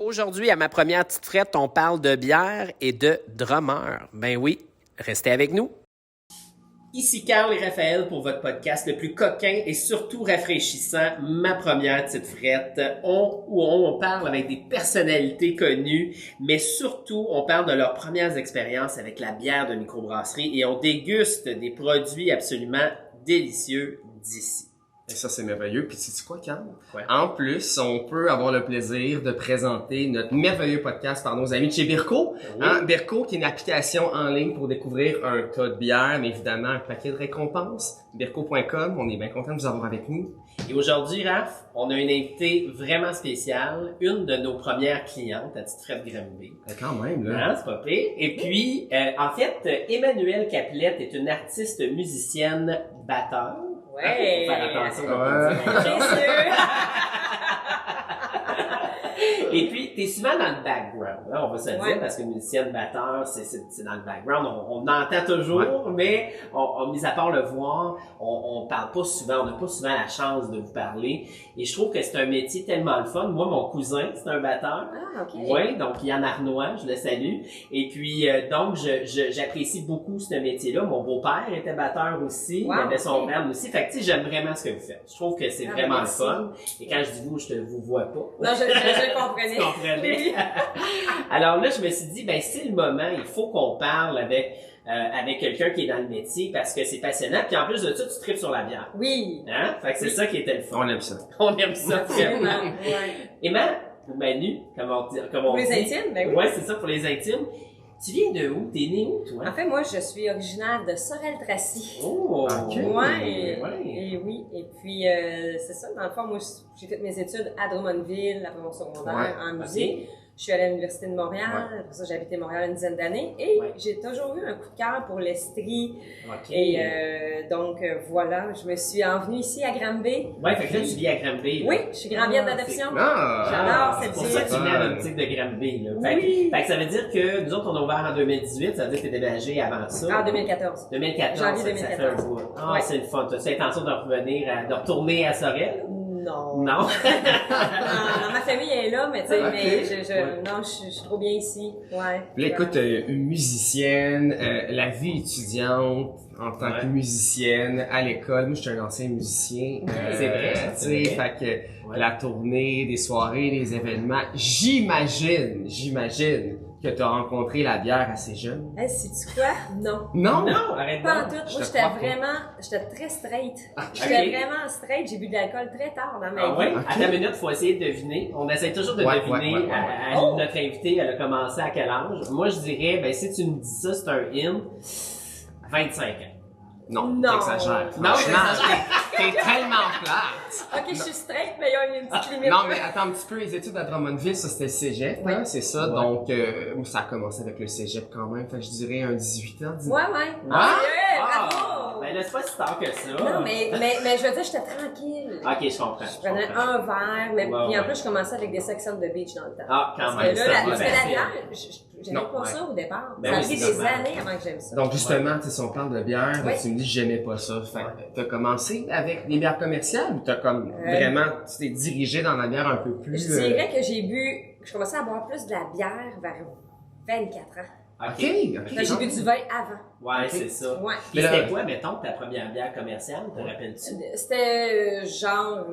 Aujourd'hui, à ma première petite frette, on parle de bière et de drummer. Ben oui, restez avec nous. Ici Carl et Raphaël pour votre podcast le plus coquin et surtout rafraîchissant, ma première petite frette. On parle avec des personnalités connues, mais surtout on parle de leurs premières expériences avec la bière de microbrasserie et on déguste des produits absolument délicieux d'ici. Et ça, c'est merveilleux. Puis, sais-tu quoi, Carl? Ouais. En plus, on peut avoir le plaisir de présenter notre merveilleux podcast par nos amis de chez Birko. Oui. Birko, qui est une application en ligne pour découvrir un tas de bières, mais évidemment, un paquet de récompenses. Birko.com, on est bien content de vous avoir avec nous. Et aujourd'hui, Raph, on a une invitée vraiment spéciale, une de nos premières clientes, la petite frette Granby. Quand même, là. Hein, c'est pas pire. Et puis, en fait, Emmanuelle Caplette est une artiste musicienne batteur. Ouais. Faut faire attention. Ouais. Bien sûr. Et puis, t'es souvent dans le background, hein, on va se le dire, Ouais. parce que musicienne, batteur, c'est dans le background, on entend toujours, mais mis à part le voir, on parle pas souvent, on n'a pas souvent la chance de vous parler. Et je trouve que c'est un métier tellement le fun. Moi, mon cousin, c'est un batteur. Ah, ok. Oui, donc Yann Arnois, je le salue. Et puis, donc, j'apprécie beaucoup ce métier-là. Mon beau-père était batteur aussi, Wow, il avait son ok. band aussi. Fait que, tu sais, j'aime vraiment ce que vous faites. Je trouve que c'est Ah, vraiment le merci. fun. Et quand je dis vous, je vous vois pas. Non, je comprenais. Tu comprenais? Oui. Alors là, je me suis dit, ben c'est le moment, il faut qu'on parle avec quelqu'un qui est dans le métier parce que c'est passionnant. Puis en plus de ça, tu tripes sur la bière. Oui. Hein? Fait que c'est ça qui était le fun. On aime ça. On aime ça Absolument. vraiment. Ouais. Emma, ou Manu, comme on dit. Pour les intimes, ben oui. Ouais, c'est ça, pour les intimes. Tu viens de où? T'es né où, toi? En fait, moi, je suis originaire de Sorel-Tracy. Oh! Ok. Ouais. Ouais. Et oui. Et puis, c'est ça. Dans le fond, moi, j'ai fait mes études à Drummondville, après mon secondaire, Ouais. en musique. Je suis allée à l'Université de Montréal. Ouais. Après ça, j'ai habité Montréal une dizaine d'années. Et Ouais. j'ai toujours eu un coup de cœur pour l'Estrie. OK. Et donc, voilà, je me suis envenue ici à Granby. Ouais, fait que là, tu vis à Granby. là. Oui, je suis grand-mère d'adoption. Ah! J'adore C'est cette pour ville. ça que tu venais à Fun. l'optique de Granby, là. Fait, Oui. fait que ça veut dire que nous autres, on a ouvert en 2018, ça veut dire que t'es déménagé avant ça. En 2014. 2014, Janvier ça fait 2014. un bout. Ah, Ouais. c'est le fun. T'as-tu l'intention de revenir, de retourner à Sorel? Non. Non? Non, ma famille est là, mais tu sais, Ok. mais Ouais. non, je suis trop bien ici. Ouais. Puis là, écoute, une musicienne, la vie étudiante en tant Ouais. que musicienne à l'école. Moi, je suis un ancien musicien. C'est vrai, Tu c'est sais, vrai. fait que Ouais. la tournée, des soirées, des événements. J'imagine que tu as rencontré la bière assez jeune. Hey, sais-tu quoi? Non. Non? Non, arrête Pas en donc. tout. Je Moi, te j'étais crois pas. vraiment, j'étais très straight. Ok. J'étais vraiment straight. J'ai bu de l'alcool très tard dans ma Ah ouais? vie. Ok. À ta minute, faut essayer de deviner. On essaie toujours de Ouais, deviner ouais. Oh! notre invitée, elle a commencé à quel âge. Moi, je dirais, ben, si tu me dis ça, c'est un hint. 25 ans. Non, Non. t'exagères. Non, Franchement, t'es tellement plate. Ok, je suis straight, mais il y a une petite limite. Non, mais attends un petit peu, les études à Drummondville, ça c'était le cégep, Ouais. hein, c'est ça. Ouais. Donc, moi, ça a commencé avec le cégep quand même. Fait que je dirais un 18 ans, 19 Ouais, ouais. Ah! Yeah, bravo! Ben là, c'est pas si tard que ça. Non, mais je veux dire, j'étais tranquille. Ok, je comprends. Je prenais un verre, mais Ouais, puis en ouais. plus, je commençais avec des sections de beach dans le temps. Ah, quand Parce même. que là, c'est la, pas parce que la facile. bière, j'aimais Non, pas ouais. ça au départ. Ben ça a oui, pris c'est des normal. années avant que j'aime ça. Donc justement, tu sais, si on parle de bière, Ouais. tu me dis que j'aimais pas ça. Fait que t'as commencé avec des bières commerciales ou t'as comme vraiment, tu t'es dirigé dans la bière un peu plus... Je dirais que je commençais à boire plus de la bière vers 24 ans. Ok. Là, j'ai bu du vin avant. Ouais, c'est ça. Ouais. Puis Mais là- c'était quoi, mettons, ta première bière commerciale, te rappelles-tu? C'était genre,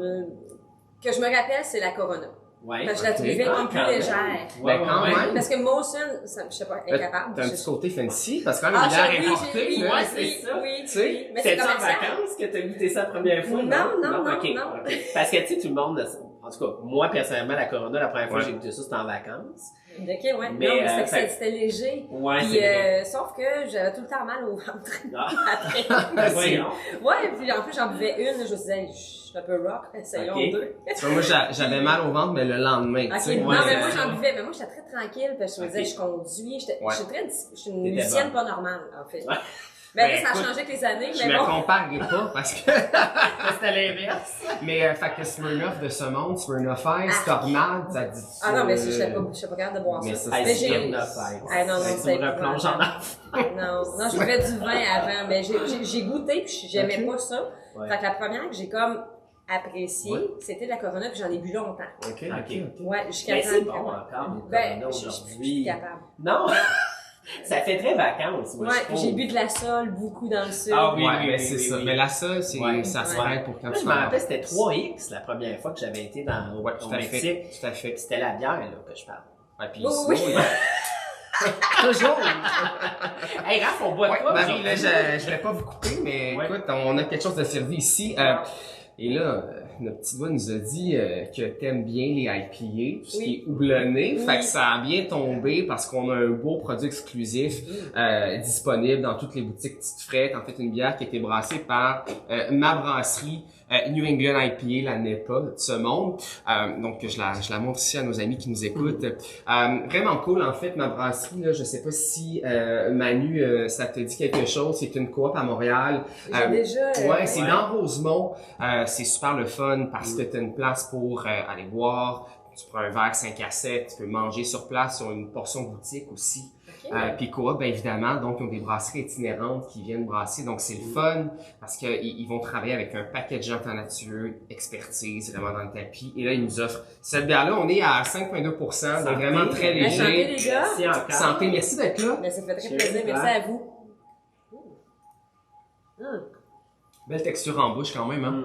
que je me rappelle, c'est la Corona. Ouais. Parce que je la ok. trouvais Ah, comme plus quand même. légère. Ouais, Ben, quand ouais. même. Parce que Molson, ça, je sais pas, incapable. T'as un Je- petit côté fancy, parce que quand même, Ah, une bière oui, importée, oui, là, ouais, c'est- c'est ça. Oui, Tu sais, oui. Mais c'est C'était en commercial. vacances que t'as goûté ça la première fois? Non, ok, non. ok. Parce que, tu sais, tout le monde, en tout cas, moi, personnellement, la Corona, la première fois que Ouais. j'ai goûté ça, c'était en vacances. Ok, ouais. Mais, non, mais fait- c'était léger. Ouais, Puis, c'est vrai. sauf que j'avais tout le temps mal au ventre. Ah. Après. Ben, voyons. Ouais, puis en plus, j'en buvais une, je me disais, je suis un peu rock, essayons Ok. deux. Tu vois, moi, j'avais mal au ventre, mais le lendemain, tu Ok, sais. non, Ouais, mais c'est moi ça. j'en buvais, mais moi j'étais très tranquille, parce que je me disais, Ok. je conduis, Ouais. je suis une T'étais musicienne bonne. pas normale, en fait. Ouais. Mais Ben, là, ça a écoute, changé avec les années, Je mais me bon. comparerai pas, parce que... C'était l'inverse. Mais, fait que Smirnoff de ce monde, Smirnoff Ice, Ah. Tornade, ça dit... Ah non, mais je suis pas capable de boire Mais ça. ça, Hey, Mais c'est j'ai. bien neuf, hey. Ah non, non, Hey, tu c'est me replonges en enfant. Non, je buvais du vin avant, mais j'ai goûté puis j'aimais Ok. pas ça. Ouais. Fait que la première que j'ai comme apprécié, c'était de la Corona, puis j'en ai bu longtemps. OK. Ouais, jusqu'à Mais temps c'est que- bon encore, le Ben, Corona je suis aujourd'hui. plus capable. Non! Ça fait très vacances, moi, Ouais, je trouve. j'ai bu de la sole beaucoup dans le sud. Ah oui, Ouais, c'est ça. Mais la seule, c'est Ouais. ça se Ouais. fait pour quand Moi, tu je me vas rappelle, c'était 3X la première fois que j'avais été au Ouais, tout à Mexique. fait. Tout à fait. C'était la bière, là, que je parle. Ouais, puis Oui, sinon, Toujours! Hey, Raph, on boit Ouais, quoi? Marie, là, aujourd'hui? je vais pas vous couper, mais Ouais. écoute, on a quelque chose de servi ici. Et là, notre petite voix nous a dit que t'aimes bien les IPA, tout ce qui est houblonné. Oui. Fait que ça a bien tombé parce qu'on a un beau produit exclusif disponible dans toutes les boutiques Petites Frettes. En fait, une bière qui a été brassée par ma brasserie New England IPA, la NEPA de ce monde. Donc, je la montre ici à nos amis qui nous écoutent. Vraiment cool, en fait, ma brasserie, là, je sais pas si Manu, ça te dit quelque chose. C'est une coop à Montréal. J'ai déjà... Ouais, c'est ouais. dans Rosemont. C'est super le fun parce que tu as une place pour aller boire. Tu prends un verre 5 à 7, tu peux manger sur place. Ils ont une portion boutique aussi. Ok. Puis coop, ben évidemment, donc ils ont des brasseries itinérantes qui viennent brasser. Donc c'est le fun parce qu'ils vont travailler avec un paquet de gens talentueux, expertise, vraiment dans le tapis. Et là, ils nous offrent cette bière-là. On est à 5,2%, donc Santé. vraiment très Ben, santé, léger. les gars. Merci encore. Santé, merci d'être là. Ben, ça fait très Cheers, plaisir. Merci Claire. à vous. Belle texture en bouche quand même, hein?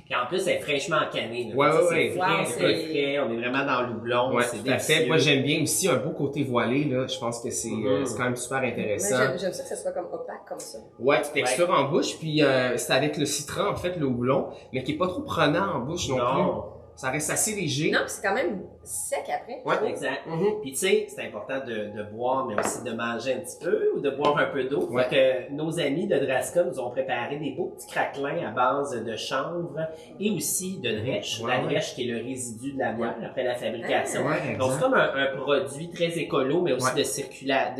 Puis en plus, elle est fraîchement canée. Là. Ouais, Ça, ouais, c'est ouais. frais, Wow, c'est c'est- frais. On est vraiment dans le houblon. Ouais, c'est tout à fait. délicieux. Moi, j'aime bien aussi un beau côté voilé, là. Je pense que c'est quand même super Mais intéressant. j'aime ça que ça soit comme opaque comme ça. Ouais, tu texture en bouche, puis c'est avec le citron, en fait, le houblon, mais qui est pas trop prenant en bouche non, plus. Non. Ça reste assez léger. Non, puis c'est quand même sec après. Ouais. Exact. Mhm. Puis tu sais, c'est important de boire, mais aussi de manger un petit peu ou de boire un peu d'eau. Ouais. Fait que nos amis de Draska nous ont préparé des beaux petits craquelins à base de chanvre et aussi de drèche. Ouais, La ouais. drèche qui est le résidu de la bière après la fabrication. Ouais, exact. Donc c'est comme un produit très écolo, mais aussi Ouais. de circulaire.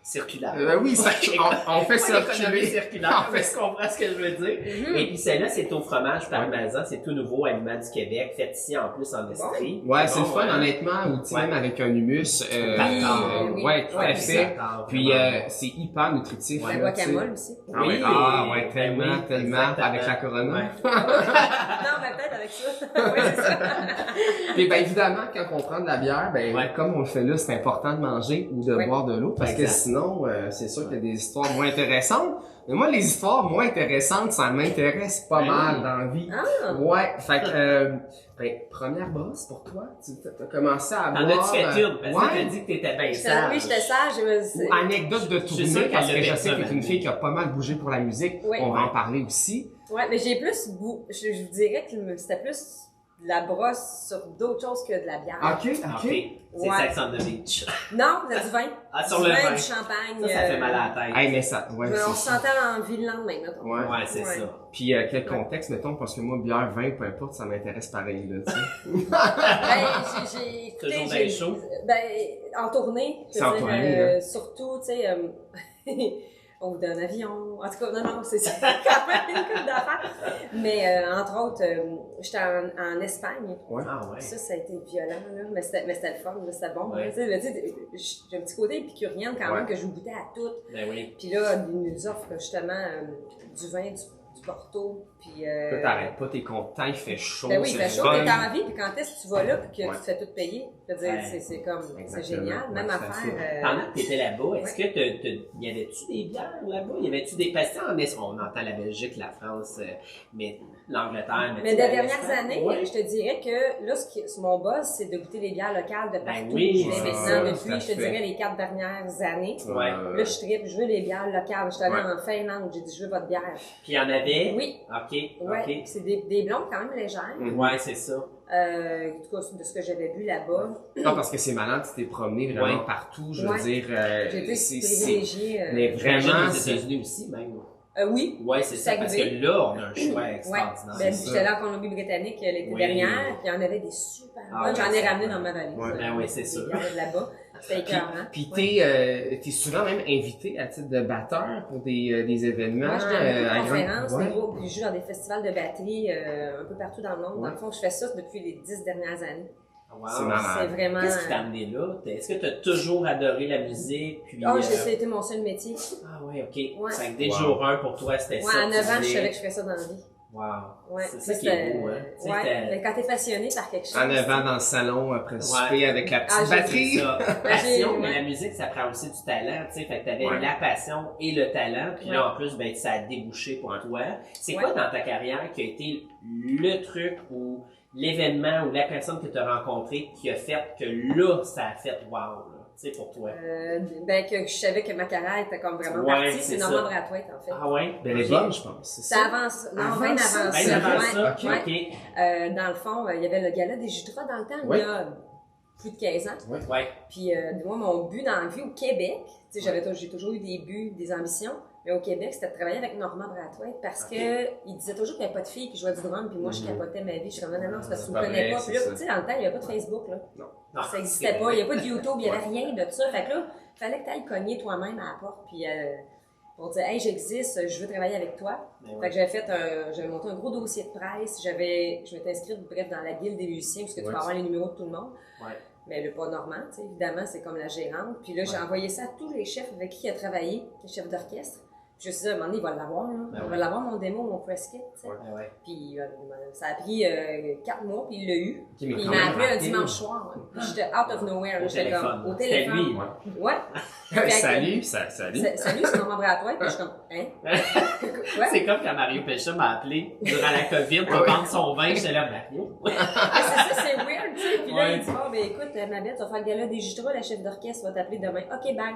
Circulaire. Oui, ça, on fait L'économie circuler. circulaire, En mais fait. tu comprends ce que je veux dire. Et puis celle-là, c'est au fromage parmesan, c'est tout nouveau aliment du Québec, fait ici en plus en Estrie. Ouais, c'est le Bon, fun, ouais. honnêtement, ou tu sais, Ouais. même avec un humus. oui. Ouais, tout à Ouais, fait. D'accord, Puis vraiment. c'est hyper nutritif. La là, tu sais. guacamole aussi. Ah ouais, Oui. ouais, tellement, Oui, tellement, exactement. avec la Corona. Ouais. Non, mais peut-être avec ça. Oui, c'est ça. Puis ben évidemment, quand on prend de la bière, ben Ouais. comme on le fait là, c'est important de manger ou de Oui. boire de l'eau parce que Exact. sinon, c'est sûr qu'il y a des histoires moins intéressantes. Mais moi, les histoires moins intéressantes, ça m'intéresse pas Ben mal oui. dans la vie. Ah! Ouais, fait que ben, première brosse pour toi, tu as commencé à T'en boire. as-tu fait une? Parce que t'as ouais. dit que t'étais bien Oui, sage. j'étais sage. Ou anecdote de suis tournée sûr qu'elle parce que l'a je fait sais ça, que t'es une Manu. fille qui a pas mal bougé pour la musique. Oui. On va en parler aussi. Ouais, mais j'ai plus je vous dirais que c'était plus de la brosse sur d'autres choses que de la bière. Ok, OK. C'est Ouais. Sex on the Beach. Non, c'est du vin. Ah, sur du le vin, vin. du champagne. Ça fait mal à la tête. Hey, mais ça, ouais, on c'est se ça. sentait en vie le lendemain, mettons. Ouais. Ouais, c'est Ouais. ça. Puis quel contexte, mettons, parce que moi, bière, vin, peu importe, ça m'intéresse pareil, là, tu sais. Ben, j'ai écouté, Toujours bien chaud. Ben, en tournée. je C'est veux en dire, tournée, là. surtout, tu sais, ou d'un avion. En tout cas, non, c'est quand même une couple d'affaires. Mais, entre autres, j'étais en Espagne. Ouais. Ah ouais. Ça a été violent, là. Mais c'était le fun, là, c'était bon. Ouais. là, tu sais, j'ai un petit côté épicurienne quand même Ouais. que je goûtais à tout. Ben oui. Puis là, ils nous offrent justement du vin, du Porto. Puis, Toi, t'arrêtes pas, t'es content, il fait chaud, ben oui, il c'est fait chaud, fun. t'es en vie, puis quand est-ce que tu vas là, puis que Ouais. tu te fais tout payer? Je veux dire, Ouais. c'est comme, c'est Exactement. génial. Même Ouais, affaire. Pendant que tu étais là-bas, est-ce que y avait-tu des bières là-bas? Y avait-tu des patients? On entend la Belgique, la France, mais l'Angleterre. Mais tu des sais, dernières l'Espagne? années, Ouais. je te dirais que là, mon boss, c'est de goûter les bières locales de partout. oui, je c'est vais ça, maintenant tout depuis, à je te fait. dirais, les 4 dernières années. Ouais. Là, je tripe, je veux les bières locales. Je suis allée Ouais. en Finlande, j'ai dit, je veux votre bière. Puis il y en avait? Oui. OK, Ouais. OK. C'est des blondes quand même légères. Ouais, c'est ça. En tout cas, de ce que j'avais vu là-bas. Non, parce que c'est malade, tu t'es promené vraiment Ouais. partout, je veux Ouais. dire, J'ai été c'est... privilégiée. Mais Vraiment, vraiment, aux c'est... États-unis aussi, même. Oui. Ouais, c'est ça, C'est parce arrivé. que là, on a un choix Ouais. extraordinaire. Ben, c'est j'étais ça. là en Colombie-Britannique l'été Oui. dernier, puis il y en avait des super Ah bonnes. ouais, J'en ai c'est ramené vrai. dans ma valise. Ouais. Ben oui, c'est Des sûr. bières de là-bas. C'était écœurant. Puis Ouais. t'es souvent même invité à titre de batteur pour des événements. Moi, je donne beaucoup à de conférences, grande- des ouais. gros, puis je joue dans des festivals de batterie un peu partout dans le monde. Ouais. Dans le fond, je fais ça depuis les 10 dernières années. Wow. C'est malade. C'est vraiment... Qu'est-ce qui t'a amené là? Est-ce que tu as toujours adoré la musique? Puis, Oh, c'était mon seul métier. Ah ouais, OK. Ouais. Fait que dès le Wow. jour 1, pour toi, c'était Ouais, ça. à que 9 tu ans, je voulais. savais que je ferais ça dans la vie. Wow. Ouais, c'est ça qui est beau, hein. Ouais, mais quand t'es passionné par quelque chose. En avant dans le salon, après le souper, avec la petite batterie. Ça. Passion, mais la musique, ça prend aussi du talent, tu sais. Fait que t'avais la passion et le talent, puis là, en plus, ben, ça a débouché pour toi. C'est quoi dans ta carrière qui a été le truc ou l'événement ou la personne que tu as rencontrée qui a fait que là, ça a fait wow, là, tu sais, pour toi? Ben, que je savais que ma carrière était comme vraiment partie, c'est Norman Brathwaite, en fait. Ah ouais? Ben, les bonnes, je pense. Ça avance. Non, bien avant ça. Bien avant ça, ok. Dans le fond, il y avait le gala des Jutras dans le temps, il y a plus de 15 ans. Ouais. Puis, moi, mon but dans la vie au Québec, tu sais, j'ai toujours eu des buts, des ambitions. Mais au Québec, c'était de travailler avec Norman Brathwaite parce que il disait toujours qu'il n'y avait pas de filles qui jouaient du drum, puis moi, je capotais ma vie. Je suis comme, non, ça ne me connaît pas. Puis là, tu sais, dans le temps, il n'y avait pas de Facebook, là. Non. Ça n'existait pas. Il n'y avait pas de YouTube, il n'y avait rien de ça. Fait que là, il fallait que tu ailles cogner toi-même à la porte, puis pour dire, hey, j'existe, je veux travailler avec toi. Fait que j'avais monté un gros dossier de presse. Je m'étais inscrite, bref, dans la guilde des musiciens, parce que tu peux avoir les numéros de tout le monde. Mais le pas normand, tu sais, évidemment, c'est comme la gérante. Puis là, j'ai envoyé ça à tous les chefs avec qui il a travaillé, les chefs d'orchestre. Je me suis dit, à un moment donné, il va l'avoir, là. Il va l'avoir mon démo, mon press kit, tu sais. Puis ça a pris 4 mois, puis il l'a eu. Puis il m'a appelé un dimanche soir. Puis j'étais out of nowhere, là. J'étais comme au téléphone. Lui, ouais. Salut. Salut, c'est Norman Brathwaite. Puis je suis comme, hein? C'est comme quand Mario Pécha m'a appelé durant la COVID pour vendre son vin. J'étais là, Mario. C'est ça, c'est weird, tu sais. Puis là, il dit, bon, ben écoute, ma belle, tu vas faire le gala des Jutras, la chef d'orchestre va t'appeler demain. OK, bye.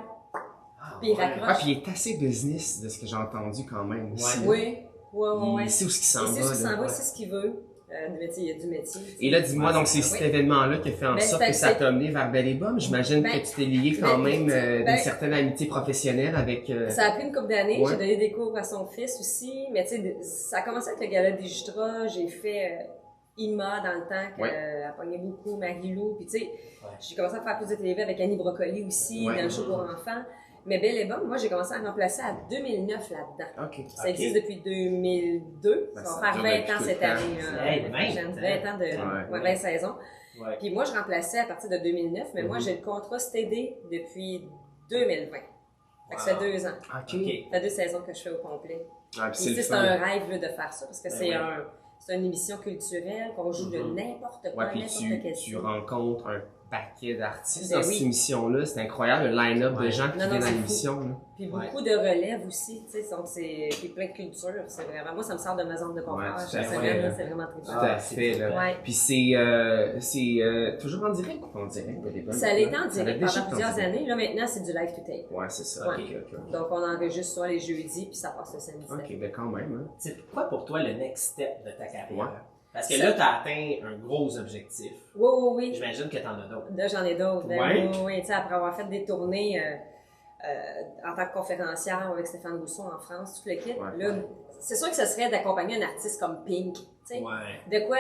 Puis il raccroche. Puis il est assez business de ce que j'ai entendu quand même aussi. Oui. Il sait où ce qu'il s'en va. Il sait où il s'en va, il sait ce qu'il veut. Il y a du métier. Et là, dis-moi, donc c'est cet événement-là qui a fait en sorte que ça t'a amené vers Belle et Bomme. J'imagine que tu t'es lié quand même d'une certaine amitié professionnelle avec... Ça a pris une couple d'années. J'ai donné des cours à son fils aussi. Mais tu sais, ça a commencé avec le gala des Jutras. J'ai fait Ima dans le temps, qu'elle pognait beaucoup, Marie-Lou. Puis tu sais, j'ai commencé à faire plus de télé avec Annie Brocoli aussi, dans le show pour enfants. Mais Belle et Bomme, moi, j'ai commencé à remplacer à 2009 là-dedans. Ça existe depuis 2002. Ça va faire 20 ans cette année. 20 ans de 20 saisons. Puis moi, je remplaçais à partir de 2009, mais moi, j'ai le contrat STD depuis 2020. Fait que ça fait 2 ans. Ça fait 2 saisons que je fais au complet. C'est un rêve là, de faire ça, parce que c'est une émission culturelle, qu'on joue de n'importe quoi, n'importe quel tu rencontres un paquet d'artistes dans cette émission-là. C'est incroyable, le line-up de gens qui viennent à l'émission. Puis beaucoup de relève aussi, tu sais, donc c'est plein de culture. C'est vraiment, moi, ça me sort de ma zone de confort. C'est vraiment très Tout à fait, là. Puis c'est toujours en direct ou pas en direct? Ça l'est en direct pendant plusieurs années. Là, maintenant, c'est du live to tape. Ouais, c'est ça. Donc, on enregistre ça les jeudis, puis ça passe le samedi. OK, ben quand même. C'est quoi pour toi le next step de ta carrière? Parce que là, tu as atteint un gros objectif. Oui. J'imagine que tu en as d'autres. Là, j'en ai d'autres. Oui. Tu sais, après avoir fait des tournées en tant que conférencière avec Stéphane Rousseau en France, tout le kit, là, c'est sûr que ce serait d'accompagner un artiste comme Pink. De quoi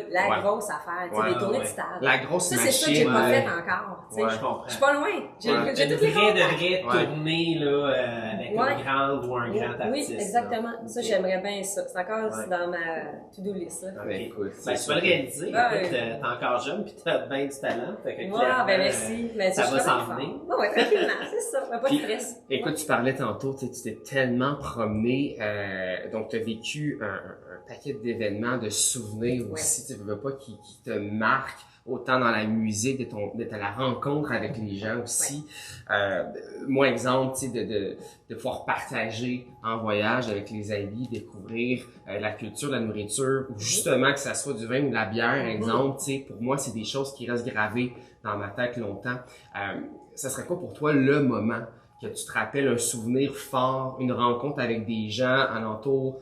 la grosse affaire, des tournées de stade. La grosse machine. C'est ça que j'ai pas fait encore. Je comprends. Je suis pas loin. J'ai toutes les vraie tournée là, avec une grande ou un grand artiste. Oui, exactement. Ça, j'aimerais bien ça. C'est encore dans ma to-do list. Écoute, tu vas le réaliser. T'es encore jeune puis t'as bien du talent. Merci. Ça va s'en venir. Oui, tranquillement, c'est ça. Pas de stress. Écoute, tu parlais tantôt, tu t'es tellement promené, donc tu as vécu un paquet d'événements, de souvenirs aussi, tu veux pas qui te marquent autant dans la musique, d'être à la rencontre avec les gens aussi. Moi, exemple, tu sais, de pouvoir partager en voyage avec les amis, découvrir la culture, la nourriture, ou justement que ça soit du vin ou de la bière, exemple, tu sais, pour moi, c'est des choses qui restent gravées dans ma tête longtemps. Ça serait quoi pour toi le moment que tu te rappelles un souvenir fort, une rencontre avec des gens alentour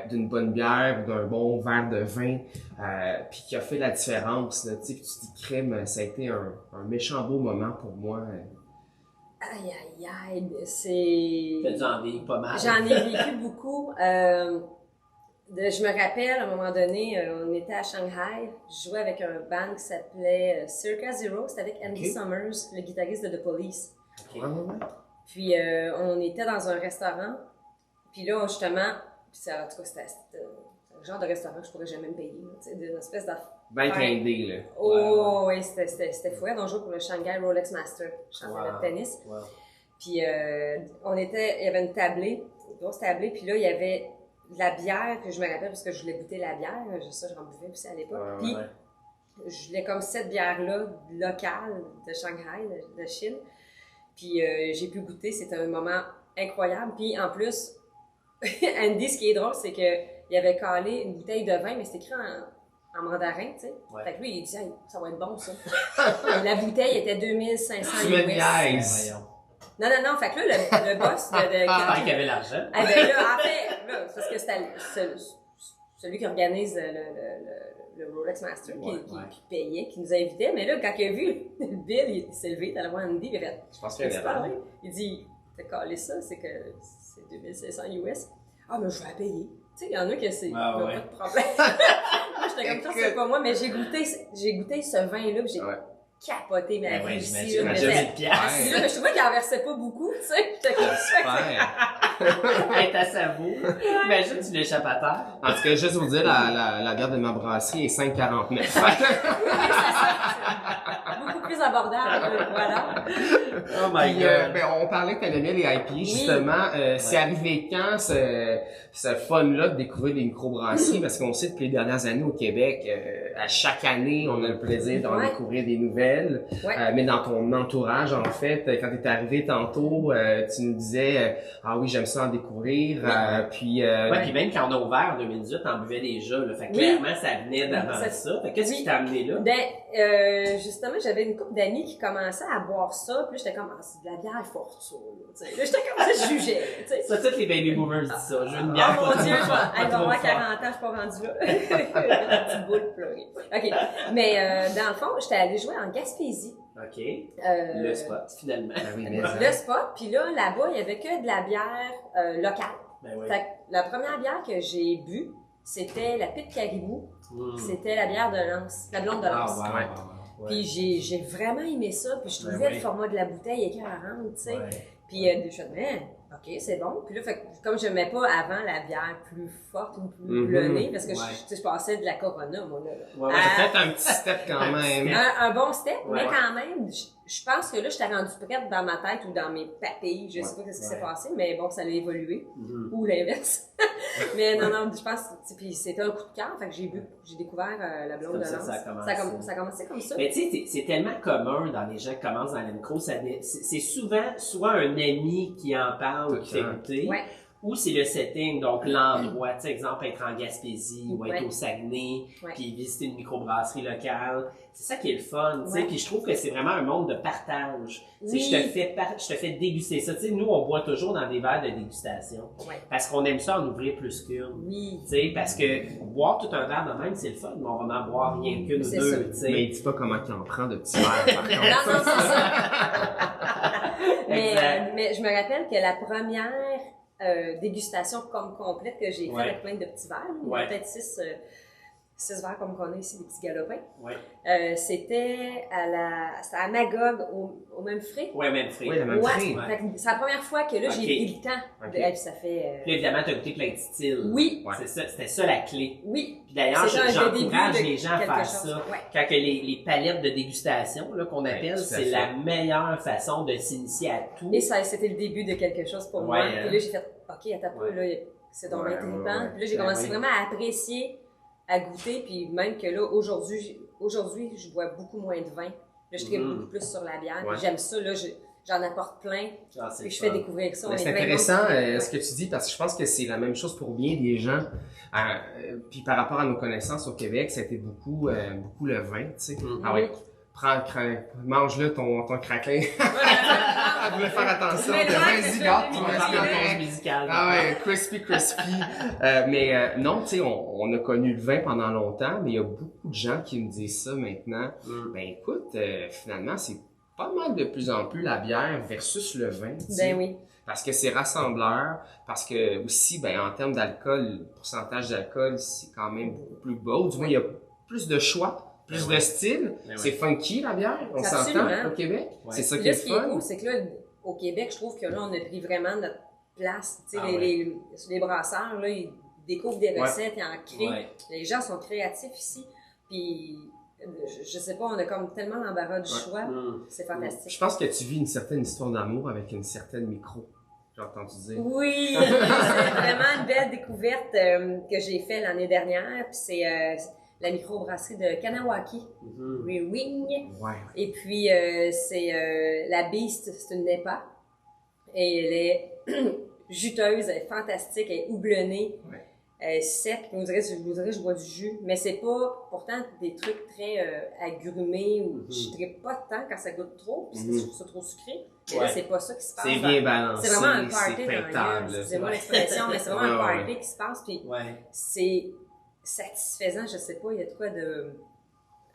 d'une bonne bière ou d'un bon verre de vin, puis qui a fait la différence, là, tu sais, puis tu te dis crème, ça a été un méchant beau moment pour moi. Aïe, c'est... J'en ai pas mal. J'en ai vécu beaucoup. Je me rappelle, à un moment donné, on était à Shanghai, je jouais avec un band qui s'appelait Circa Zero, c'était avec Andy Summers, le guitariste de The Police. Puis on était dans un restaurant, puis là, justement, en tout cas, c'était un genre de restaurant que je pourrais jamais me payer, tu sais, d'une espèce d'affaire. Ben clindé, là. Oui, c'était fou. On jouait pour le Shanghai Rolex Master, championnat de tennis. Puis il y avait une tablée, une grosse tablée, puis là, il y avait de la bière que je me rappelle parce que je voulais goûter la bière. Ça, j'en buvais aussi à l'époque. Puis, je voulais comme cette bière-là locale de Shanghai, de Chine. Puis, j'ai pu goûter. C'était un moment incroyable. Puis, en plus, Andy, ce qui est drôle, c'est qu'il avait calé une bouteille de vin, mais c'était écrit en mandarin, tu sais. Fait que lui, il dit, hey, ça va être bon, ça. La bouteille était 2500 US. Non, fait que là, le boss de Ah, qui avait l'argent. Eh ben là, en fait, là, parce que c'était celui qui organise le Rolex Master qui payait, qui nous invitait. Mais là, quand il a vu le bill, il s'est levé, t'allais voir Andy, il a fait. Je pense qu'il y a Il dit, t'as calé ça, c'est que c'est 2500 US. Ah, mais je vais la payer. Tu sais, il y en a qui c'est pas de problème. Moi, j'étais comme ça, c'est pas moi, mais j'ai goûté ce vin-là, puis j'ai capoté, mais ouais, ici, j'imagine, là, de piastres. mais je trouvais qu'il en versait pas beaucoup, tu sais. J'étais comme Elle est à sa boue. Imagine, tu l'échappes à terre. En tout cas, juste vous dire, la bière de ma brasserie est 5,49. Beaucoup plus abordable, voilà. Oh my God. Ben, on parlait que t'aimais les IPA, justement. C'est arrivé quand, ce fun-là de découvrir des microbrasseries? Parce qu'on sait que les dernières années au Québec, à chaque année, on a le plaisir d'en découvrir des nouvelles. Mais dans ton entourage, en fait, quand t'es arrivé tantôt, tu nous disais, ah oui, j'aime ça en découvrir. Puis même quand on a ouvert en 2018, on buvait déjà, là. Fait que clairement, ça venait d'avant ça. Fait que qu'est-ce qui t'a amené là? Ben, justement, j'avais une couple d'amis qui commençaient à boire ça, puis là, j'étais comme, ah, c'est de la bière forte, ça, là, là, j'étais comme ça, je jugeais, tu sais. Ça, tous les baby boomers disent ça. Je veux une bière. Oh mon Dieu, je vais avoir 40 ans, je suis pas rendue là. La petite boule pleurer. OK. Mais, dans le fond, j'étais allée jouer en Gaspésie. OK. Le spot, finalement. Le spot, puis là-bas, il y avait que de la bière locale. Fait que la première bière que j'ai bu, c'était la Pit Caribou. C'était la bière de Lance, la blonde de Lance. Puis j'ai vraiment aimé ça, puis je trouvais le format de la bouteille écœurante, tu sais. Puis je me suis dit, OK, c'est bon. Puis là, fait, comme je ne mets pas avant la bière plus forte ou plus blonnée, parce que je passais de la Corona, moi, là. J'ai fait un petit step quand même. Un bon step, mais quand même, je pense que là, j'étais rendue prête dans ma tête ou dans mes papilles. Je sais pas ce qui s'est passé, mais bon, ça a évolué. Ou l'inverse. Mais non, je pense, puis c'était un coup de cœur, fait que j'ai découvert la blonde de Lance. Ça a commencé comme ça. Mais tu sais, c'est tellement commun dans les gens qui commencent dans l'encro, c'est souvent soit un ami qui en parle ou qui fait goûter, ou c'est le setting, donc l'endroit, tu sais, exemple, être en Gaspésie ou être au Saguenay, puis visiter une microbrasserie locale. C'est ça qui est le fun, tu sais, puis je trouve que c'est vraiment un monde de partage. Tu sais, je te fais déguster ça. Tu sais, nous, on boit toujours dans des verres de dégustation. Parce qu'on aime ça en ouvrir plus qu'une. Tu sais, parce que boire tout un verre de même, c'est le fun, mais on va en boire rien qu'une ou deux, tu sais. Mais dis pas comment tu en prends de petits verres, par contre. Non, c'est ça. mais je me rappelle que la première dégustation comme complète que j'ai fait avec plein de petits verres, il y a peut-être 6 verres comme qu'on a ici, des petits galopins. C'était à Magog, au même frais. Oui, même frais. Oui, le même frais. C'est la première fois que là, j'ai pris le temps. Ça fait... Puis évidemment, tu as goûté plein de styles. Oui. C'est ça, c'était ça la clé. Oui. Puis d'ailleurs, j'encourage les gens à faire ça. Quand que les palettes de dégustation, là, qu'on appelle, c'est la meilleure façon de s'initier à tout. Et ça, c'était le début de quelque chose pour moi. Puis là, j'ai fait, OK, attends pas, là, c'est donc intriguant. Puis là, j'ai commencé vraiment à apprécier, à goûter, puis même que là, aujourd'hui, je bois beaucoup moins de vin. Là, je tripe beaucoup plus sur la bière. Puis j'aime ça, là, j'en apporte plein. Puis je fais découvrir ça. C'est intéressant ce que tu dis, parce que je pense que c'est la même chose pour bien des gens. Puis par rapport à nos connaissances au Québec, ça a été beaucoup le vin, tu sais. Ah oui. Mange-le ton craquelin. Je voulais faire attention. Vas-y, garde. Ah ouais, crispy. Mais non, tu sais, on a connu le vin pendant longtemps, mais il y a beaucoup de gens qui me disent ça maintenant. Ben écoute, finalement, c'est pas mal de plus en plus la bière versus le vin. Ben oui. Parce que c'est rassembleur, parce que aussi, ben en termes d'alcool, le pourcentage d'alcool, c'est quand même beaucoup plus bas. Du moins, il y a plus de choix. Plus de style, c'est funky la bière, on s'entend au Québec. C'est ça qui est fun. Ce qui est cool, c'est que là, au Québec, je trouve que là, on a pris vraiment notre place. Tu sais, les brasseurs, là, ils découvrent des recettes, ils en créent. Les gens sont créatifs ici. Puis, je sais pas, on a comme tellement l'embarras du choix. C'est fantastique. Je pense que tu vis une certaine histoire d'amour avec une certaine micro. j'ai entendu dire. Oui, c'est vraiment une belle découverte que j'ai faite l'année dernière. Puis c'est la microbrasserie de Kanawaki, Brewing. Ouais. Et puis c'est la Beast, c'est une NEPA. Et elle est juteuse, elle est fantastique, elle est houblonnée. Ouais. Sec, je vous dirais je bois du jus, mais c'est pas pourtant des trucs très agrumés ou je trippe pas tant quand ça goûte trop, puis je trouve ça trop sucré. Mais là, c'est pas ça qui se passe. C'est bien balancé, c'est vraiment un party c'est dans peintable. excusez-moi l'expression, mais c'est vraiment un party qui se passe, puis c'est satisfaisant, je sais pas, il y a de quoi de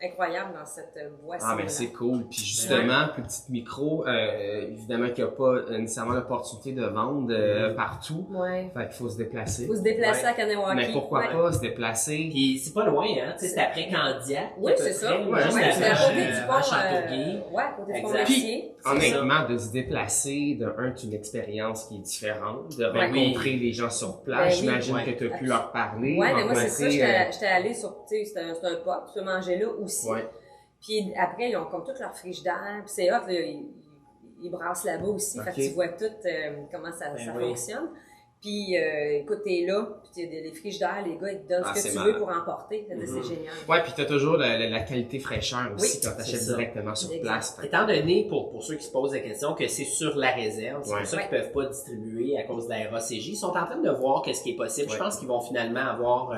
incroyable dans cette boisson. Ah, ben c'est cool. Puis justement, petite micro, évidemment qu'il n'y a pas nécessairement l'opportunité de vendre partout. Ouais. Fait qu'il faut se déplacer. Faut se déplacer à Kanawaki. Mais pourquoi pas se déplacer? Puis c'est pas loin, hein? Tu sais, c'est après Candiac. Oui, c'est ça. C'est à côté du pont. Châteauguay. Ouais, à côté du pont Exact. Mercier. Honnêtement, de se déplacer, c'est une expérience qui est différente. De rencontrer les gens sur place. J'imagine que tu as pu leur parler. Ouais, mais moi, c'est ça. J'étais allée sur, tu sais, c'est un pub, tu peux manger là aussi. Ouais. Puis après, ils ont comme tout leur frigidaire. Puis c'est hot, là, ils brassent là-bas aussi. Fait que tu vois tout comment ça fonctionne. Puis, écoute, t'es là, puis t'as des frigidaires, les gars, ils te donnent ce que tu veux pour emporter. C'est génial. Ouais, puis t'as toujours la qualité fraîcheur aussi quand t'achètes directement sur place. Étant donné, pour ceux qui se posent la question, que c'est sur la réserve, c'est pour ça qu'ils peuvent pas distribuer à cause de la RACJ, ils sont en train de voir qu'est-ce qui est possible. Je pense qu'ils vont finalement avoir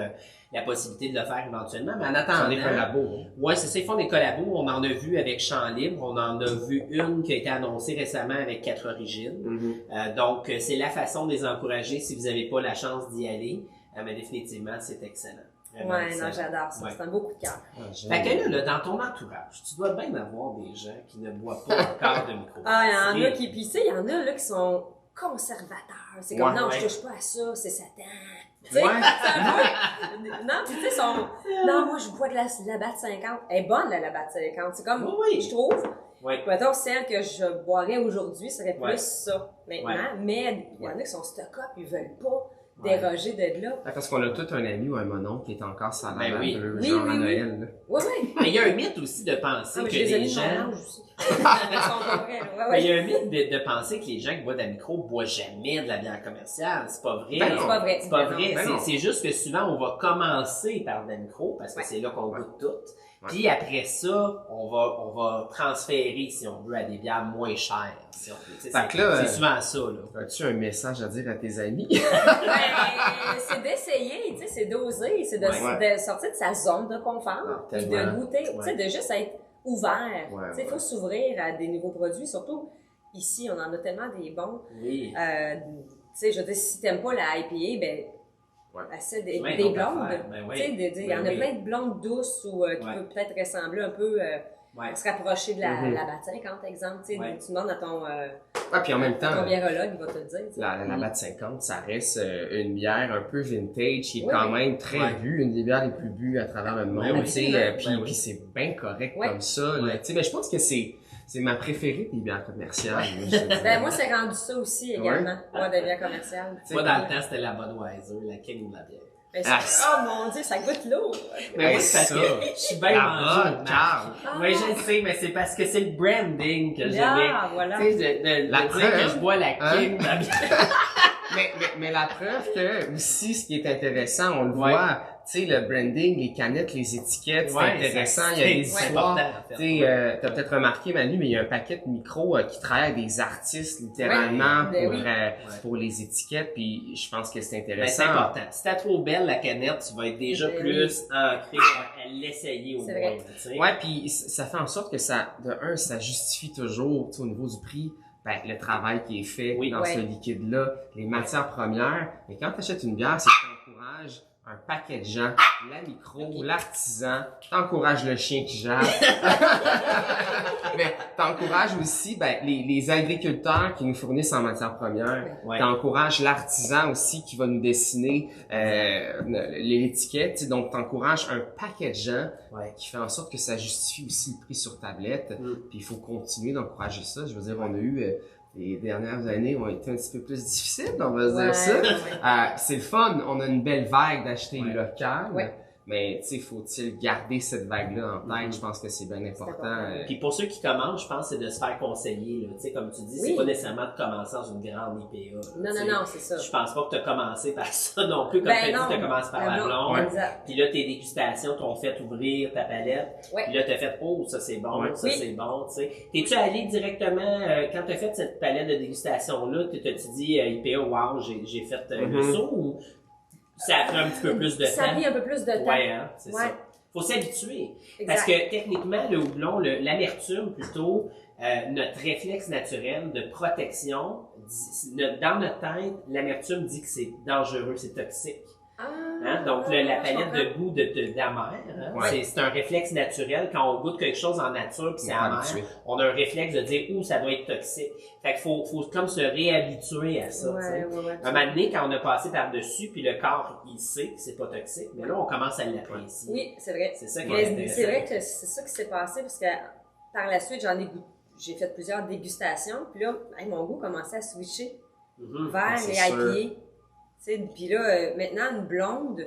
la possibilité de le faire éventuellement, mais en attendant... Des collabos. Ouais, c'est ça, ils font des collabos. On en a vu avec Champ Libre, on en a vu une qui a été annoncée récemment avec 4 Origines. Donc, c'est la façon de les encourager si vous n'avez pas la chance d'y aller. Mais définitivement, c'est excellent. Vraiment excellent. Non, j'adore ça. C'est un beau coup de cœur. Fait que là, dans ton entourage, tu dois bien avoir des gens qui ne boivent pas encore de micro. Ah, il y en a qui... Puis, tu sais, il y en a là qui sont conservateurs. C'est comme, non, je touche pas à ça, c'est Satan. Tu sais, non, puis tu sais, non, moi, je bois de la Batte 50. Elle est bonne, la Batte 50. C'est comme, je trouve. Mettons, celle que je boirais aujourd'hui serait plus ça, maintenant. Mais il y en a qui sont stock-up, ils veulent pas déroger de là. Parce qu'on a tout un ami ou un mononcle qui est encore sans la oui. genre à Noël. Oui. Mais il y a un mythe aussi de penser que les gens... Il y a un mythe de penser que les gens qui boivent de la micro boivent jamais de la bière commerciale. C'est pas vrai. C'est pas vrai. C'est pas vrai. C'est juste que souvent, on va commencer par de la micro parce que c'est là qu'on goûte toutes. Puis après ça, on va transférer, si on veut, à des bières moins chères. Si on veut. C'est souvent ça, là. As-tu un message à dire à tes amis? C'est d'essayer, tu sais, c'est d'oser, c'est de sortir de sa zone de confort, puis de goûter, tu sais, de juste être ouvert. Tu sais, il faut s'ouvrir à des nouveaux produits, surtout ici, on en a tellement des bons. Oui. Tu sais, je veux dire, si t'aimes pas la IPA, ben, c'est des blondes. Tu sais, il y en a plein de blondes douces ou qui peuvent peut-être ressembler un peu, se rapprocher de la Batte 50, exemple. Tu sais, tu demandes à ton puis en même temps, ton biérologue, il va te le dire. La Batte 50, ça reste une bière un peu vintage qui est quand même très bue, une des bières les plus bues à travers le monde. Puis c'est bien correct comme ça. Mais je pense que c'est ma préférée des bières commerciales. Moi, c'est rendu ça aussi également, des bières commerciales. Moi, dans le temps, c'était la Budweiser, la king de la bière. Oh mon Dieu, ça goûte lourd! Mais moi, c'est parce que je suis bien mangé. Oui, je le sais, mais c'est parce que c'est le branding que j'aimais. Voilà. Tu sais, de dire que je bois la king de la bière. mais la preuve que, aussi, ce qui est intéressant, on le voit, tu sais, le branding, les canettes, les étiquettes, c'est intéressant, il y a des histoires. Tu sais, t'as peut-être remarqué, Manu, mais il y a un paquet de micros qui travaille avec des artistes, littéralement, pour les étiquettes, puis je pense que c'est intéressant. C'est important. Si t'as trop belle la canette, tu vas être déjà plus ancré à l'essayer au moins. Ouais, puis ça fait en sorte que ça justifie toujours, tu sais, au niveau du prix, le travail qui est fait dans ce liquide-là, les matières premières. Mais quand tu achètes une bière, c'est que tu encourages un paquet de gens, la micro, l'artisan, t'encourages le chien qui gère. Mais t'encourages aussi les agriculteurs qui nous fournissent en matières premières. T'encourages l'artisan aussi qui va nous dessiner l'étiquette. Donc t'encourages un paquet de gens qui fait en sorte que ça justifie aussi le prix sur tablette. Puis il faut continuer d'encourager ça. Je veux dire, on a eu les dernières années ont été un petit peu plus difficiles, on va dire ça. C'est le fun, on a une belle vague d'acheter local. Mais, tu sais, faut-il garder cette vague-là en tête? Je pense que c'est bien important. Puis pour ceux qui commencent, je pense, c'est de se faire conseiller, là. Tu sais, comme tu dis, c'est pas nécessairement de commencer dans une grande IPA. Non, c'est ça. Je pense pas que tu as commencé par ça non plus, comme tu as dit, tu as commencé par la blonde. Puis là, tes dégustations t'ont fait ouvrir ta palette. Puis là, tu as fait, oh, ça c'est bon, c'est bon, tu sais. T'es-tu allé directement, quand tu as fait cette palette de dégustation-là, t'as-tu dit IPA, wow, j'ai fait le saut, ou ça a pris un petit peu plus de temps? Ça a pris un peu plus de temps. Ouais, hein, c'est ça. Faut s'habituer. Parce que techniquement, le houblon, l'amertume plutôt, notre réflexe naturel de protection, dans notre tête, l'amertume dit que c'est dangereux, c'est toxique. Donc la palette de goût d'amer, c'est un réflexe naturel. Quand on goûte quelque chose en nature puis c'est amer, on a un réflexe de dire ça doit être toxique. Fait qu'il faut comme se réhabituer à ça. Un moment donné, quand on a passé par-dessus, puis le corps il sait que c'est pas toxique, mais là on commence à l'apprécier. Oui, c'est vrai. C'est ça qui est intéressant. C'est vrai que c'est ça qui s'est passé, parce que par la suite j'ai fait plusieurs dégustations, puis là mon goût commençait à switcher vers les IPA. Puis là, maintenant, une blonde,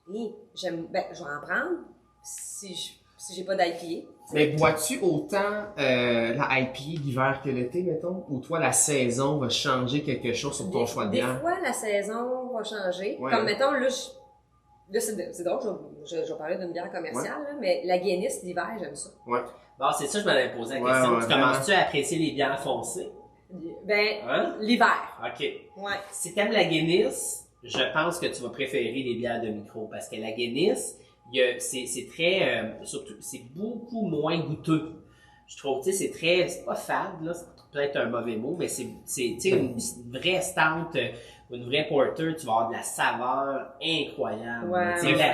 je vais en prendre si j'ai pas d'IPA. Mais bois-tu autant la IPA l'hiver que l'été, mettons? Ou toi, la saison va changer quelque chose sur ton choix de bière? Des fois, la saison va changer. Comme, mettons, là, c'est drôle, je vais parler d'une bière commerciale, là, mais la Guinness, l'hiver, j'aime ça. Bon, c'est ça, je m'avais posé la question. Tu commences-tu à apprécier les bières foncées? L'hiver. OK. Si t'aimes la Guinness, je pense que tu vas préférer les bières de micro, parce que la Guinness, c'est très, surtout, c'est beaucoup moins goûteux. Je trouve, tu sais, c'est pas fade, là, c'est peut-être un mauvais mot, mais c'est une vraie stout, une vraie porter, tu vas avoir de la saveur incroyable.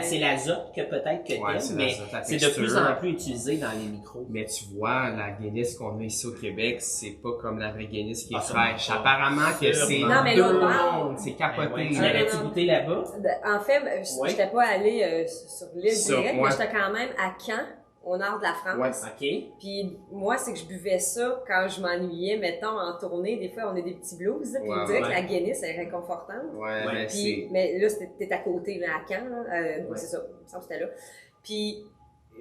C'est l'azote que peut-être que t'aimes, mais c'est de plus en plus utilisé dans les micros. Mais tu vois, la Guinness qu'on a ici au Québec, c'est pas comme la vraie Guinness qui est fraîche. Apparemment que c'est deux mondes, c'est capoté. Tu l'avais-tu goûté là-bas? En fait, j'étais pas allée sur l'île directe, mais j'étais quand même à Caen, au nord de la France. Puis moi, c'est que je buvais ça quand je m'ennuyais, mettons, en tournée. Des fois, on a des petits blues, puis on dirait que la Guinness est réconfortante. Mais là, t'es à côté, là, à Caen, là. C'est ça, il me semble que c'était là. Puis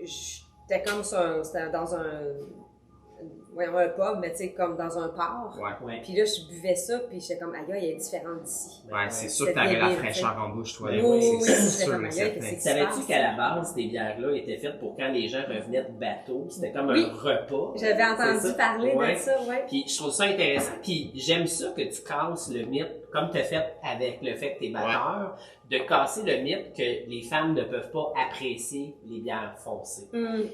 j'étais comme c'était dans un pub, mais tu sais, comme dans un port. Puis là, je buvais ça, puis j'étais comme, aïe, elle est différente d'ici. C'est sûr que t'avais la fraîcheur en bouche, toi. Oui, c'est comme, aïe, savais-tu qu'à la base, ces bières-là étaient faites pour quand les gens revenaient de bateau? C'était comme un repas. J'avais entendu parler de ça, Puis je trouve ça intéressant. Puis j'aime ça que tu casses le mythe, comme tu as fait avec le fait que t'es batteur, de casser le mythe que les femmes ne peuvent pas apprécier les bières foncées.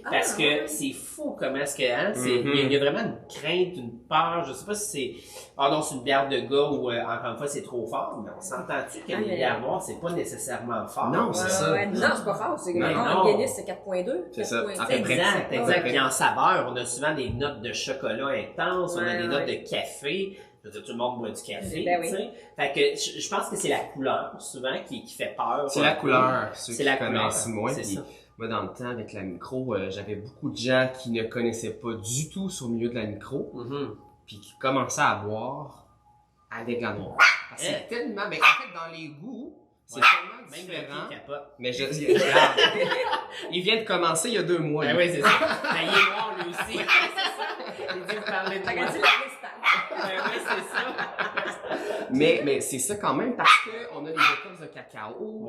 Parce que c'est fou comment est-ce que, il y a vraiment une crainte, une peur, je sais pas si c'est, non, c'est une bière de gars ou, encore une fois, c'est trop fort, mais on s'entend-tu que les bières noires, c'est pas nécessairement fort? Non, c'est ça. Non, c'est pas fort, c'est en Guinness, c'est 4.2. C'est ça. Exact. Puis en saveur, on a souvent des notes de chocolat intenses, on a des notes de café. Je veux dire, tout le monde boit du café, tu sais. Fait que je pense que c'est la couleur, souvent, qui fait peur. C'est la couleur, ceux qui connaissent moins. C'est ça. Moi, dans le temps, avec la micro, j'avais beaucoup de gens qui ne connaissaient pas du tout sur le milieu de la micro, puis qui commençaient à boire avec la noire. Parce que c'est tellement, en fait, dans les goûts, c'est tellement différent. Mais je regarde. Il vient de commencer il y a 2 mois. Oui, c'est ça. Il est noir, lui aussi. C'est ça. Il dit, vous parlez de moi. Oui, c'est ça. Mais c'est ça quand même, parce que on a les écorces de cacao,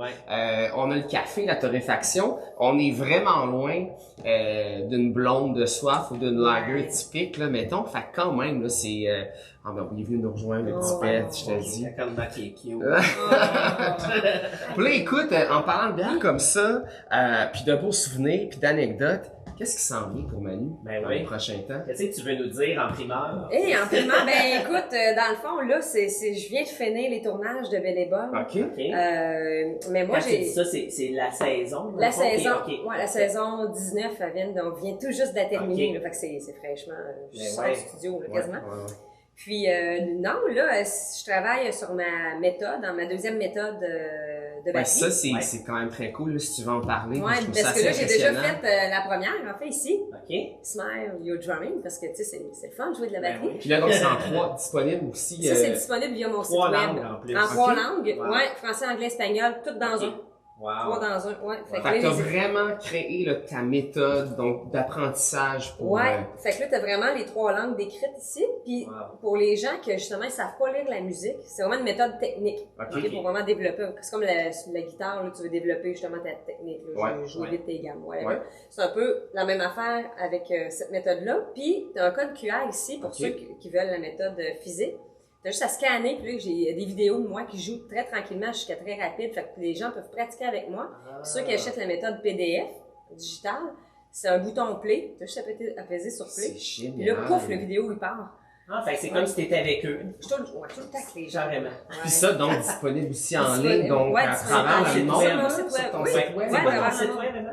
on a le café, la torréfaction. On est vraiment loin d'une blonde de soif ou d'une lager typique, là, mettons. Fait que quand même, là, c'est... il est venu nous rejoindre, le petit pet, je te dis. Puis là, écoute, en parlant de bière comme ça, puis de beaux souvenirs, puis d'anecdotes, qu'est-ce qui s'en vient pour Manu dans les prochains temps? Qu'est-ce que tu veux nous dire en primeur? En primeur, écoute, dans le fond, là, je viens de finir les tournages de Belle et Bonne. OK. Mais moi, j'ai... ça, c'est la saison? La saison, la saison 19, on vient tout juste de la terminer, là, fait que c'est fraîchement, je sors du studio, là, quasiment. Puis, non, là, je travaille sur ma méthode, dans ma deuxième méthode de batterie. Ça, c'est quand même très cool, là, si tu veux en parler. Parce que là, j'ai déjà fait la première, en fait, ici. Smile Your Drumming, parce que, tu sais, c'est le fun de jouer de la batterie. Puis là, donc, c'est en 3 disponible aussi. Ça, c'est disponible via mon site web. En 3 langues, en plus. En 3 langues, français, anglais, espagnol, tout dans un. Trois dans un, ouais. Fait que t'as vraiment créé là, ta méthode donc d'apprentissage pour... Fait que là, t'as vraiment les 3 langues décrites ici. Puis pour les gens qui, justement, ils savent pas lire la musique, c'est vraiment une méthode technique. Pour vraiment développer. C'est comme la guitare, là, tu veux développer justement ta technique. Jouer vite tes gammes. C'est un peu la même affaire avec cette méthode-là. Puis t'as un code QR ici pour ceux qui veulent la méthode physique. T'as juste à scanner, puis là, j'ai des vidéos de moi qui jouent très tranquillement jusqu'à très rapide, fait que les gens peuvent pratiquer avec moi. Ceux qui achètent la méthode PDF, digitale, c'est un bouton play, t'as juste à peser sur play. C'est génial. Puis là, pouf, la vidéo, il part. Fait que c'est comme si t'étais avec eux. Tout le temps avec les gens. Carrément. Puis ça, donc, disponible aussi en ligne, donc, à travers le monde. Sur mon site web. C'est quoi ton site web,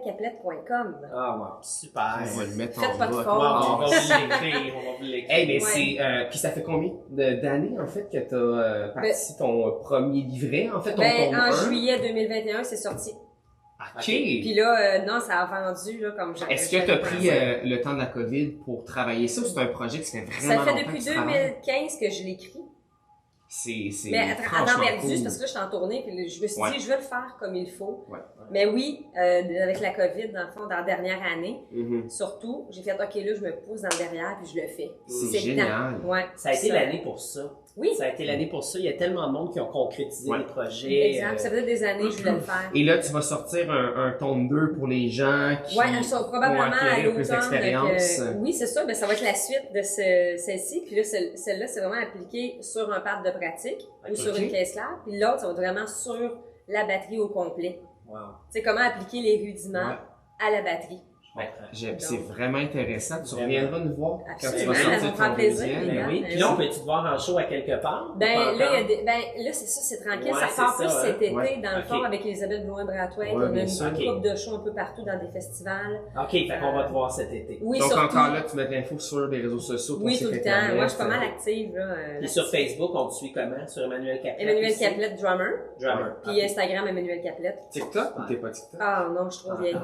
emmanuelcaplette.com. Ah, wow, super. On va le mettre Faites en pas de bas. faute. On va vous l'écrire, on va vous l'écrire. Mais c'est, puis ça fait combien d'années, en fait, que t'as parti ton premier livret, en fait, ton tome 1? En juillet 2021, c'est sorti. OK. Puis là, non, ça a vendu, là, comme j'avais. Est-ce que tu as pris le temps de la COVID pour travailler ça ou c'est un projet qui se fait vraiment Ça fait longtemps depuis que tu travailles? 2015 que je l'écris. C'est Mais à franchement temps perdu, cool. c'est parce que là, je suis en tournée, puis je me suis dit, je vais le faire comme il faut. Ouais. Mais oui, avec la COVID, dans le fond, dans la dernière année, Mhm. surtout, j'ai fait, OK, là, je me pousse dans le derrière, puis je le fais. C'est génial. Ouais, Ça a été l'année pour ça. Oui. Ça a été l'année pour ça. Il y a tellement de monde qui ont concrétisé les projets. Exact. Ça faisait des années que je voulais le faire. Et là, tu vas sortir un tome 2 pour les gens qui probablement vont à acquérir plus l'automne. d'expérience. Oui, c'est ça. Ben, ça va être la suite de celle-ci. Puis là, celle-là, c'est vraiment appliqué sur un pad de pratique ou sur une caisse claire. Puis l'autre, ça va être vraiment sur la batterie au complet. Wow. Tu sais, comment appliquer les rudiments à la batterie. C'est vraiment intéressant. Tu reviendras nous voir quand tu vas Absolument, ça sortir me fera ton plaisir. deuxième. Oui. Puis là, on peut-tu te voir en show à quelque part? Là, c'est ça, c'est tranquille. Ouais, Ça part c'est plus ça, cet été, ouais. dans le fond, avec Elisabeth Blouin-Brathwaite. Ouais, On a bien une sûr. couple de shows un peu partout dans des festivals. OK, fait qu'on va te voir cet été. Oui, Donc surtout. encore là, tu mets de l'info sur les réseaux sociaux. Oui, tout le temps. Moi, je suis pas mal active. Là, Et sur Facebook, on te suit comment? Sur Emmanuel Caplette? Emmanuel Caplette, drummer. Drummer. Puis Instagram, Emmanuel Caplette. TikTok ou t'es pas TikTok? Ah non, je suis trop vieille.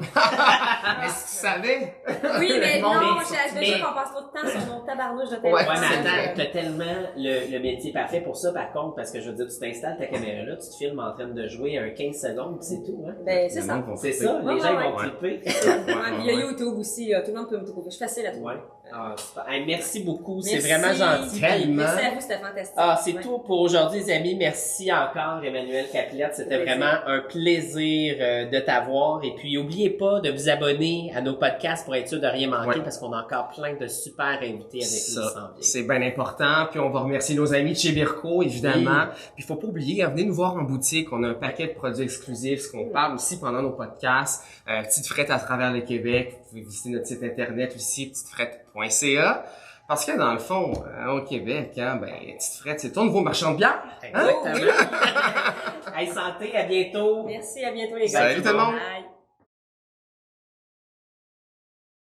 Est-ce que tu savais? Oui, mais Bon, non, mais- déjà qu'on passe trop de temps sur mon tabarnouche de Ouais, téléphone. Ouais, mais attends, Euh, t'as tellement le métier parfait pour ça, par contre, parce que je veux dire, tu t'installes ta caméra là, tu te filmes en train de jouer un 15 secondes, pis c'est tout, hein? Ben, c'est Le ça. monde va C'est triper. ça, les gens ils vont Ouais. clipper. Ouais, puis il y a YouTube aussi, là. Tout le monde peut me trouver. Je suis facile à trouver. Ouais. Ah, super. Hey, merci beaucoup, c'est Merci. vraiment gentil. Tellement. Merci à vous, c'était fantastique. Ah, c'est Ouais. tout pour aujourd'hui, les amis. Merci encore, Emmanuel Caplette. C'était Plaisir. vraiment un plaisir de t'avoir. Et puis, n'oubliez pas de vous abonner à nos podcasts pour être sûr de rien manquer, parce qu'on a encore plein de super invités avec nous. Ça, qui s'en viennent. c'est bien important. Puis on va remercier nos amis de chez Birko, évidemment. Puis il faut pas oublier, venez nous voir en boutique. On a un paquet de produits exclusifs, ce qu'on parle aussi pendant nos podcasts. Petite frette à travers le Québec. Vous pouvez visiter notre site internet aussi, petitefrette.ca. Parce que dans le fond, au Québec, Petite Frette, c'est ton nouveau marchand de bière. Exactement. Hey, santé, à bientôt. Merci, à bientôt les gars. Salut tout le monde. Bye.